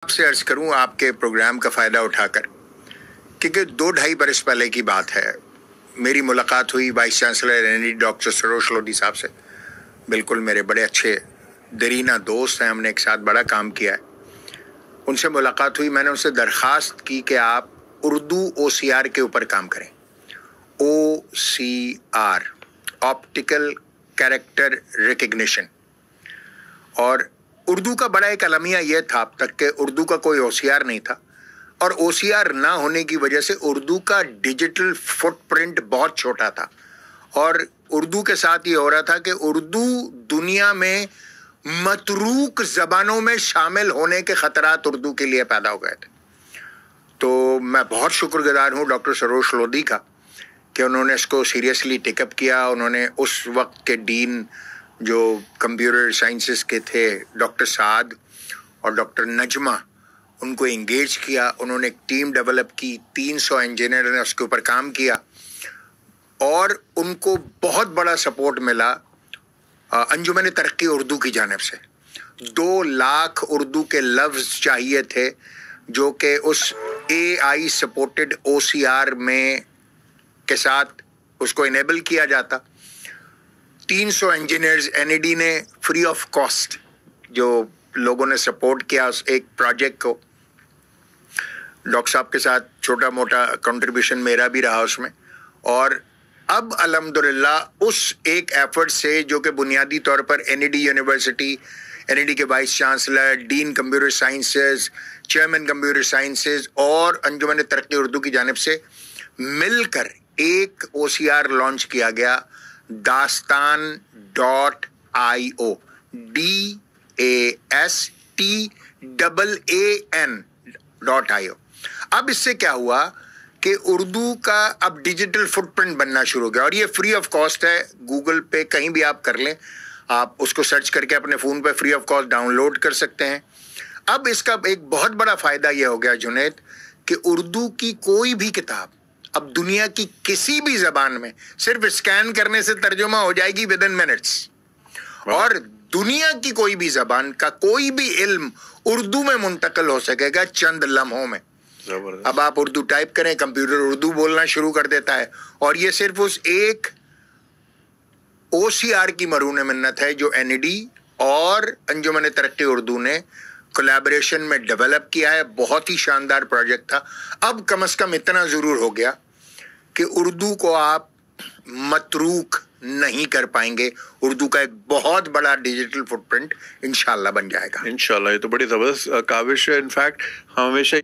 آپ سے عرض کروں آپ کے پروگرام کا فائدہ اٹھا کر، کیونکہ 2-2.5 برس پہلے کی بات ہے، میری ملاقات ہوئی vice chancellor doctor Sarosh Lodhi صاحب سے. بالکل میرے بڑے اچھے درینہ دوست ہیں، ہم نے ایک ساتھ بڑا کام کیا ہے. ان سے ملاقات ہوئی، میں نے ان سے درخواست کی کہ آپ اردو OCR کے اوپر کام کریں. OCR optical character recognition. اور اردو کا بڑا ایک المیہ یہ تھا اب تک کہ اردو کا کوئی OCR نہیں تھا، اور OCR نہ ہونے کی وجہ سے اردو کا ڈیجیٹل فٹ پرنٹ بہت چھوٹا تھا. اور اردو کے ساتھ یہ ہو رہا تھا کہ اردو دنیا میں متروک زبانوں میں شامل ہونے کے خطرات اردو کے لیے پیدا ہو گئے تھے. تو میں بہت شکر گزار ہوں ڈاکٹر سروش لودھی کا کہ انہوں نے اس کو سیریسلی ٹیک اپ کیا. انہوں نے اس وقت کے ڈین جو کمپیوٹر سائنسز کے تھے ڈاکٹر سعد اور ڈاکٹر نجمہ، ان کو انگیج کیا. انہوں نے ایک ٹیم ڈیولپ کی، 300 انجینئر نے اس کے اوپر کام کیا، اور ان کو بہت بڑا سپورٹ ملا انجمن ترقی اردو کی جانب سے. 2 لاکھ اردو کے لفظ چاہیے تھے جو کہ اس AI سپورٹڈ OCR میں کے ساتھ اس کو انیبل کیا جاتا. 300 انجینئرز NED نے فری آف کاسٹ جو لوگوں نے سپورٹ کیا اس ایک پروجیکٹ کو. ڈاکٹر صاحب کے ساتھ چھوٹا موٹا کنٹریبیوشن میرا بھی رہا اس میں. اور اب الحمدللہ اس ایک ایفرٹ سے جو کہ بنیادی طور پر NED یونیورسٹی، NED کے vice chancellor, dean computer sciences, chairman computer sciences اور انجمن ترقی اردو کی جانب سے مل کر ایک OCR لانچ کیا گیا، dastan.io DASTAAN.io. اب اس سے کیا ہوا کہ اردو کا اب ڈیجیٹل فٹ پرنٹ بننا شروع ہو گیا، اور یہ فری آف کاسٹ ہے. گوگل پہ کہیں بھی آپ کر لیں، آپ اس کو سرچ کر کے اپنے فون پہ free of cost download کر سکتے ہیں. اب اس کا ایک بہت بڑا فائدہ یہ ہو گیا جنید کہ اردو کی کوئی بھی کتاب اب دنیا کی کسی بھی زبان میں صرف اسکین کرنے سے ترجمہ ہو جائے گی ودن منٹس، اور دنیا کی کوئی بھی زبان کا کوئی بھی علم اردو میں منتقل ہو سکے گا چند لمحوں میں. اب آپ اردو ٹائپ کریں، کمپیوٹر اردو بولنا شروع کر دیتا ہے. اور یہ صرف اس ایک OCR کی مرہون منت ہے جو NED اور انجمن ترقی اردو نے کولیبریشن میں ڈیولپ کیا ہے. بہت ہی شاندار پروجیکٹ تھا. اب کم از کم اتنا ضرور ہو گیا کہ اردو کو آپ متروک نہیں کر پائیں گے. اردو کا ایک بہت بڑا ڈیجیٹل فٹ پرنٹ انشاءاللہ بن جائے گا. انشاءاللہ. یہ تو بڑی زبردست کاوش ہے. انفیکٹ ہم ہمیشہ